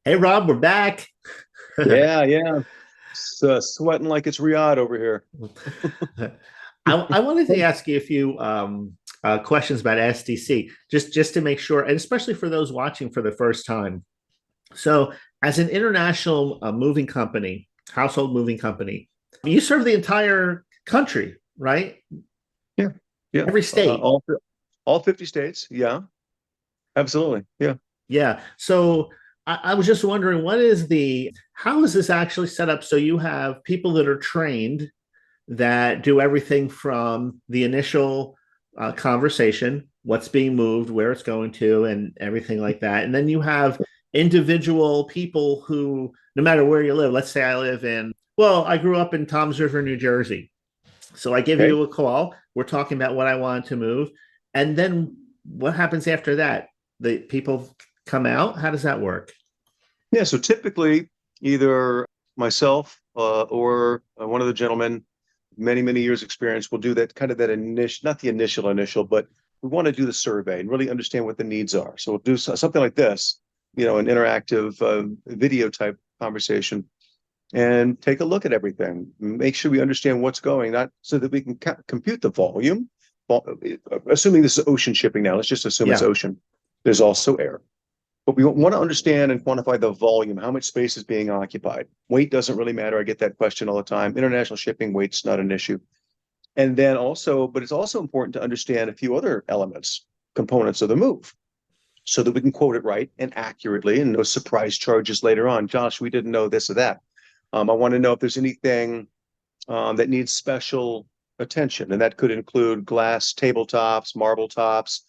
Hey Rob, we're back. Yeah, yeah. Sweating like it's Riyadh over here. I wanted to ask you a few questions about SDC, just to make sure, and especially for those watching for the first time. So, as an international moving company, household moving company, you serve the entire country, right? Yeah, yeah. Every state. All 50 states. Yeah, absolutely. Yeah. Yeah. So I was just wondering, how is this actually set up? So you have people that are trained that do everything from the initial conversation, what's being moved, where it's going to, and everything like that. And then you have individual people who, no matter where you live, let's say I grew up in Toms River, New Jersey. So I give Okay. you a call. We're talking about what I want to move. And then what happens after that? The people come out? How does that work? Yeah. So typically, either myself or one of the gentlemen, many years experience, will do that kind of that initial, not the initial, but we want to do the survey and really understand what the needs are. So we'll do something like this, an interactive video type conversation and take a look at everything. Make sure we understand what's going, not so that we can compute the volume. Assuming this is ocean shipping now, let's just assume it's Yeah. ocean. There's also air. But we want to understand and quantify the volume, how much space is being occupied. Weight doesn't really matter. I get that question all the time. International shipping, weight's not an issue. And then also, but it's also important to understand a few other elements, components of the move, so that we can quote it right and accurately and no surprise charges later on. Josh, we didn't know this or that. I want to know if there's anything that needs special attention, and that could include glass tabletops, marble tops,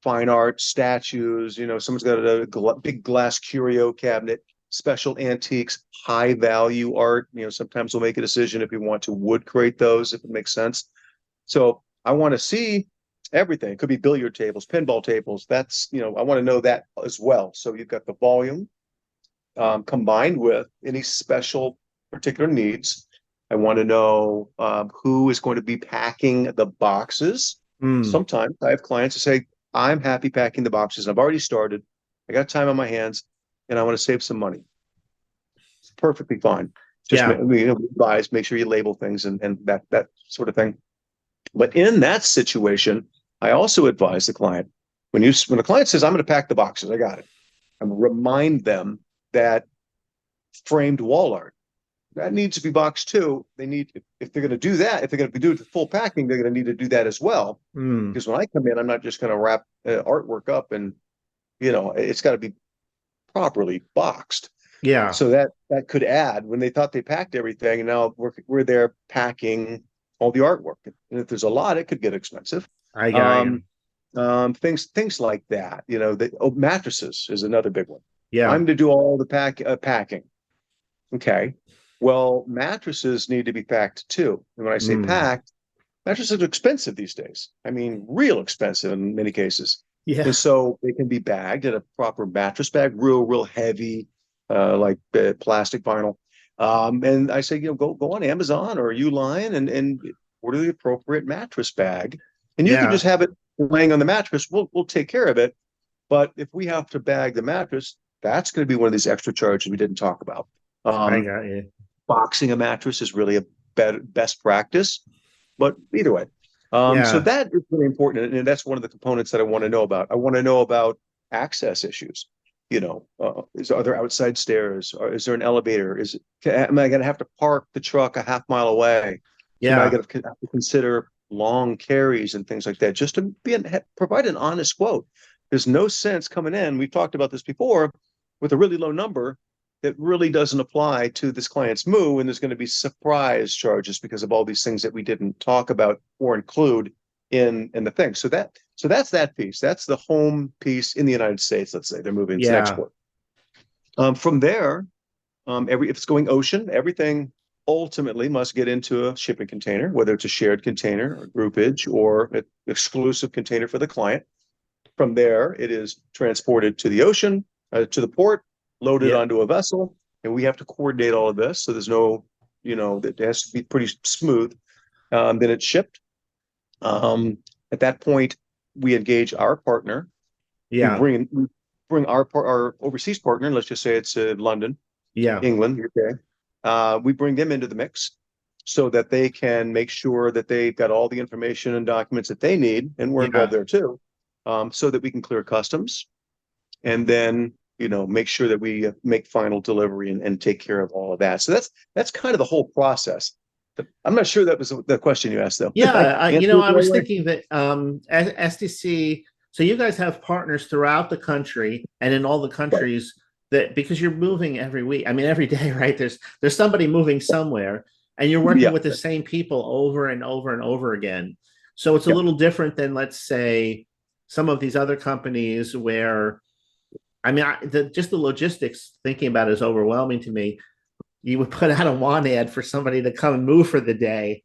fine art, statues. Someone's got a big glass curio cabinet, special antiques, high value art. Sometimes we'll make a decision if we want to wood create those, if it makes sense. So I want to see everything. It could be billiard tables, pinball tables. I want to know that as well. So you've got the volume combined with any special particular needs. I want to know who is going to be packing the boxes. Mm. Sometimes I have clients who say, I'm happy packing the boxes. I've already started. I got time on my hands and I want to save some money. It's perfectly fine. Just Yeah. advise, make sure you label things and that sort of thing. But in that situation, I also advise the client when the client says, I'm going to pack the boxes, I got it. I remind them that framed wall art that needs to be boxed too. They need, if they're going to do that, if they're going to do it to full packing, they're going to need to do that as well. Mm. Because when I come in, I'm not just going to wrap artwork up and, it's got to be properly boxed. Yeah. So that could add when they thought they packed everything, and now we're there packing all the artwork. And if there's a lot, it could get expensive. I got you. Um, things like that. Mattresses is another big one. I'm Yeah. to do all the packing. Okay. Well, mattresses need to be packed too. And when I say Mm. packed, mattresses are expensive these days. I mean, real expensive in many cases. Yeah. And so they can be bagged in a proper mattress bag, real heavy, like plastic vinyl. And I say, go on Amazon or Uline and order the appropriate mattress bag. And you can Yeah. just have it laying on the mattress. We'll take care of it. But if we have to bag the mattress, that's going to be one of these extra charges we didn't talk about. I Um, got you. Boxing a mattress is really a best practice, but either way. So Yeah. that is really important, and that's one of the components that I want to know about. I want to know about access issues. Are there outside stairs? Or is there an elevator? Am I going to have to park the truck a half mile away? Am I Yeah. going to have to consider long carries and things like that just to provide an honest quote? There's no sense coming in. We've talked about this before with a really low number that really doesn't apply to this client's move, and there's going to be surprise charges because of all these things that we didn't talk about or include in the thing. So that's that piece. That's the home piece in the United States. Let's say they're moving to Yeah. export. From there, if it's going ocean, everything ultimately must get into a shipping container, whether it's a shared container, or groupage, or an exclusive container for the client. From there, it is transported to the ocean, to the port, loaded Yeah. onto a vessel, and we have to coordinate all of this. So there's no, that has to be pretty smooth. Then it's shipped. At that point, we engage our partner. We Yeah. bring in, bring our overseas partner, let's just say it's London, Yeah. England, UK. We bring them into the mix so that they can make sure that they've got all the information and documents that they need, and we're involved Yeah. there too, so that we can clear customs and then make sure that we make final delivery and take care of all of that. So that's kind of the whole process. I'm not sure that was the question you asked, though. Did I Yeah, answer it I the right was way? thinking that SDC, so you guys have partners throughout the country and in all the Right. countries that because you're moving every week. I mean, every day, right? There's somebody moving somewhere, and you're working Yeah. with the same people over and over and over again. So it's a Yeah. little different than, let's say, some of these other companies where, I mean, just the logistics thinking about it is overwhelming to me. You would put out a want ad for somebody to come and move for the day,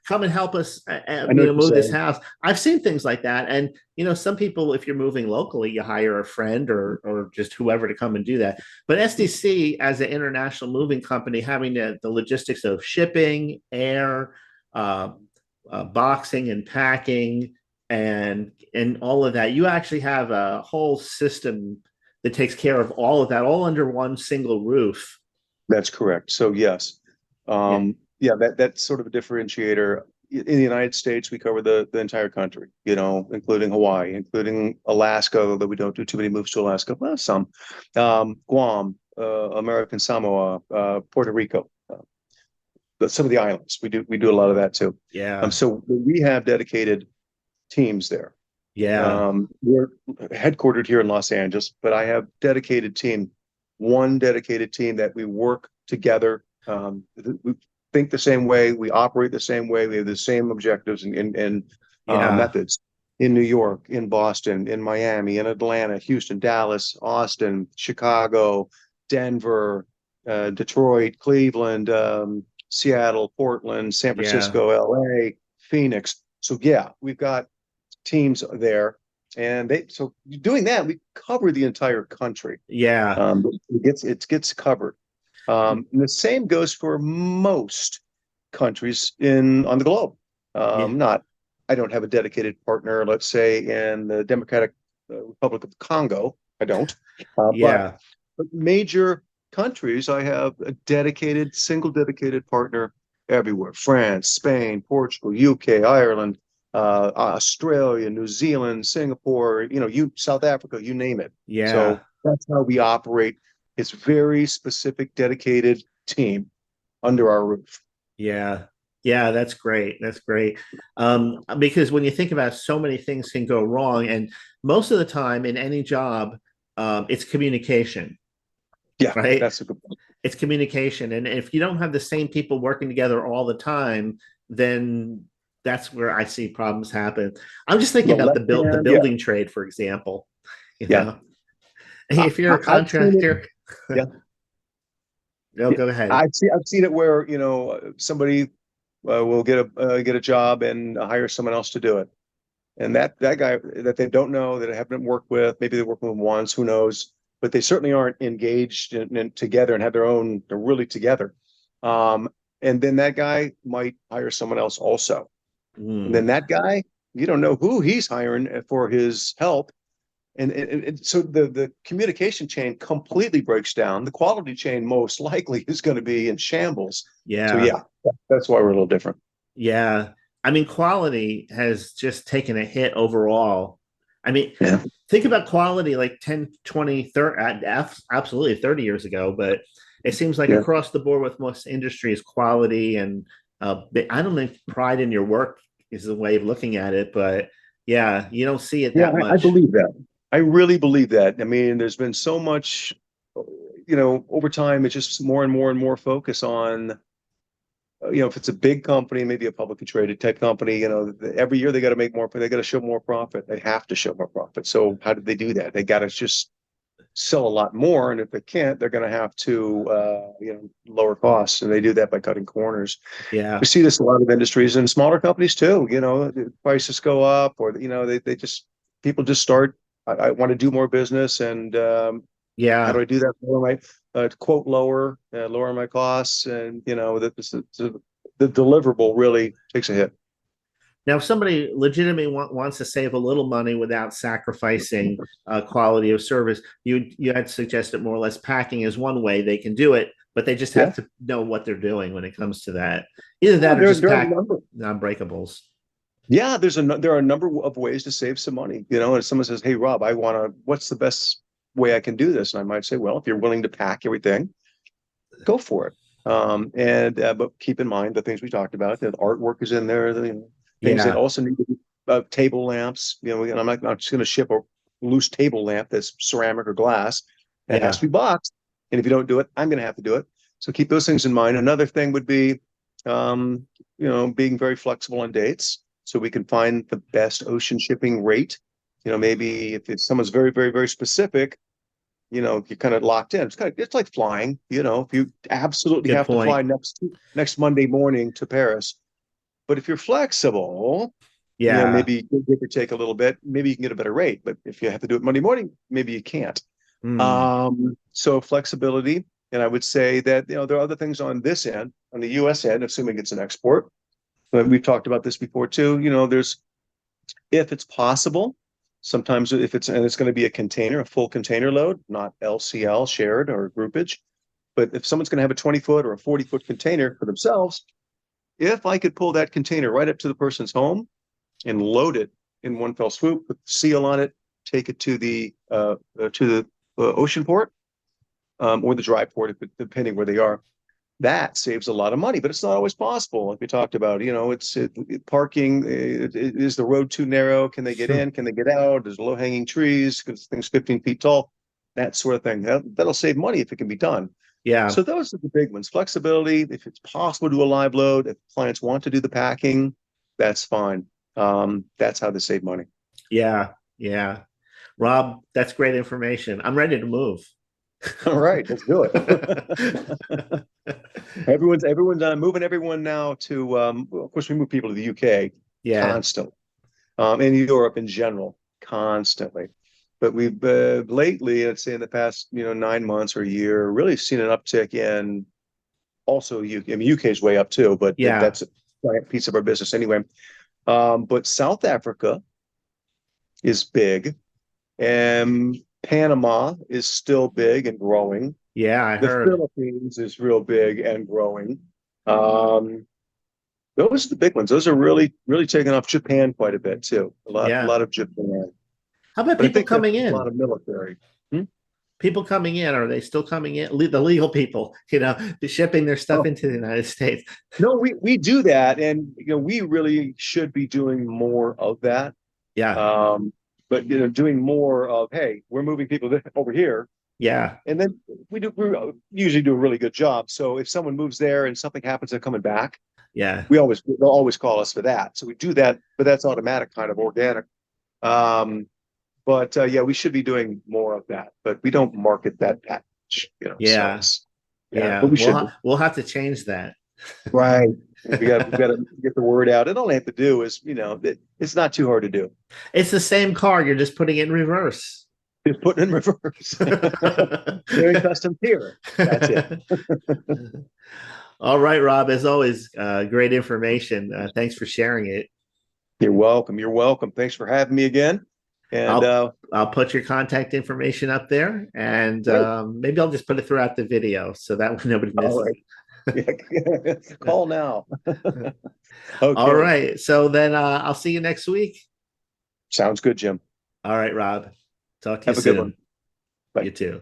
come and help us, I know what you're move this saying. house. I've seen things like that. And, some people, if you're moving locally, you hire a friend or just whoever to come and do that. But SDC as an international moving company, having the logistics of shipping, air, uh, boxing and packing and all of that, you actually have a whole system that takes care of all of that, all under one single roof. That's correct. So yes, Yeah. yeah, that's sort of a differentiator. In the United States, we cover the entire country, including Hawaii, including Alaska, although we don't do too many moves to Alaska. Well, some, Guam, American Samoa, Puerto Rico, some of the islands. We do a lot of that too. Yeah. So we have dedicated teams there. Yeah. We're headquartered here in Los Angeles, but I have one dedicated team that we work together. We think the same way, we operate the same way, we have the same objectives and Yeah. methods in New York, in Boston, in Miami, in Atlanta, Houston, Dallas, Austin, Chicago, Denver, Detroit, Cleveland, Seattle, Portland, San Yeah. Francisco, LA, Phoenix. So yeah, we've got teams there, and so doing that, we cover the entire country. Yeah. It gets covered. And the same goes for most countries on the globe. Yeah. Not, I don't have a dedicated partner, let's say in the Democratic Republic of Congo. I don't, Yeah. but major countries, I have a single dedicated partner everywhere: France, Spain, Portugal, UK, Ireland, Australia, New Zealand, Singapore, South Africa, you name it. Yeah. So that's how we operate. It's very specific, dedicated team under our roof. Yeah. Yeah. That's great. That's great. Because when you think about it, so many things can go wrong. And most of the time in any job, it's communication, Yeah, right? that's a good point. It's communication. And if you don't have the same people working together all the time, then that's where I see problems happen. I'm just thinking The about left the hand, yeah, building trade, for example. You yeah. know, if you're a I've seen it. contractor, Yeah, no, yeah. go ahead. I've seen it where somebody will get a job and hire someone else to do it, and that guy that they don't know, that I haven't worked with, maybe they worked with him once, who knows, but they certainly aren't engaged and together and have they're really together. Um, and then that guy might hire someone else also. And Mm, then that guy, you don't know who he's hiring for his help. And so the communication chain completely breaks down. The quality chain most likely is going to be in shambles. So yeah. yeah, that's why we're a little different. Yeah. I mean, quality has just taken a hit overall. I mean, Yeah. think about quality like 10, 20, 30, absolutely 30 years ago, but it seems like Yeah. across the board with most industries, quality and I don't think pride in your work is the way of looking at it, but yeah, you don't see it Yeah, that I much. believe that. I really believe that. I mean, there's been so much, over time, it's just more and more and more focus on, if it's a big company, maybe a publicly traded type company, every year they got to make more, they got to show more profit. They have to show more profit. So how did they do that? They got to just sell a lot more. And if they can't, they're going to have to, lower costs. And they do that by cutting corners. We Yeah. see this in a lot of industries and smaller companies too. The prices go up, or they just people just start. I want to do more business, and how do Yeah. I do that? Lower my quote lower my costs, and the deliverable really takes a hit. Now, if somebody legitimately wants to save a little money without sacrificing quality of service, you had suggested more or less packing is one way they can do it, but they just Yeah. have to know what they're doing when it comes to that. Either Yeah, that or just there are a pack number. non-breakables. Yeah, there are a number of ways to save some money. And if someone says, "Hey, Rob, what's the best way I can do this?" And I might say, "Well, if you're willing to pack everything, go for it." And but keep in mind the things we talked about. The artwork is in there. Things that Yeah, also need to be table lamps. I'm not just going to ship a loose table lamp that's ceramic or glass. That has yeah, to be boxed. And if you don't do it, I'm going to have to do it. So keep those things in mind. Another thing would be, um, being very flexible on dates, so we can find the best ocean shipping rate. Maybe if someone's very, very, very specific, you're kind of locked in. It's like flying. If you absolutely good have to fly point. next Monday morning to Paris, but if you're flexible, Yeah. maybe you give or take a little bit. Maybe you can get a better rate. But if you have to do it Monday morning, maybe you can't. Hmm. So flexibility, and I would say that there are other things on this end, on the U.S. end, assuming it's an export. But we've talked about this before too. There's, if it's possible, sometimes if it's going to be a container, a full container load, not LCL shared or groupage. But if someone's going to have a 20-foot or a 40-foot container for themselves, if I could pull that container right up to the person's home and load it in one fell swoop, put the seal on it, take it to the ocean port, or the dry port, depending where they are. That saves a lot of money, but it's not always possible. Like we talked about, parking. Is the road too narrow? Can they get in? Can they get out? There's low hanging trees because things 15 feet tall, that sort of thing. That'll save money if it can be done. Yeah. So those are the big ones. Flexibility, if it's possible to do a live load, if clients want to do the packing, that's fine. That's how they save money. Yeah. Yeah. Rob, that's great information. I'm ready to move. All right, let's do it. Everyone's moving everyone now to, of course, we move people to the UK Yeah. constantly, in Europe in general, constantly. But we've lately, let's say in the past, 9 months or a year, really seen an uptick in also UK. I mean, UK is way up too, but Yeah. that's a giant piece of our business anyway. But South Africa is big, and Panama is still big and growing. Yeah. I The heard. Philippines is real big and growing. Um, those are the big ones. Those are really, really taking off. Japan quite a bit too. A Yeah. lot of Japan. How about But I people think that's coming a lot in? of military. Hmm? People coming in, are they still coming in? The legal people, shipping their stuff Oh, into the United States. no, we do that, and we really should be doing more of that. Yeah. Um, but doing more of, hey, we're moving people over here, Yeah. and then we usually do a really good job. So if someone moves there and something happens, they're coming back. Yeah. They'll always call us for that. So we do that, but that's automatic, kind of organic. Um, but yeah, we should be doing more of that, but we don't market that package, so Yeah. it's, yeah, but Yeah. we should be. We'll have to change that. Right. We got to get the word out. And all they have to do is, it's not too hard to do. It's the same car. You're just putting it in reverse. Just put it in reverse. Doing customs here. That's it. All right, Rob, as always, great information. Thanks for sharing it. You're welcome. You're welcome. Thanks for having me again. And I'll put your contact information up there, and great. maybe I'll just put it throughout the video so that nobody All misses right. Yeah. it. Call now. All Okay. right. So then I'll see you next week. Sounds good, Jim. All right, Rob. Talk to you Have a good one. soon. Bye. You too.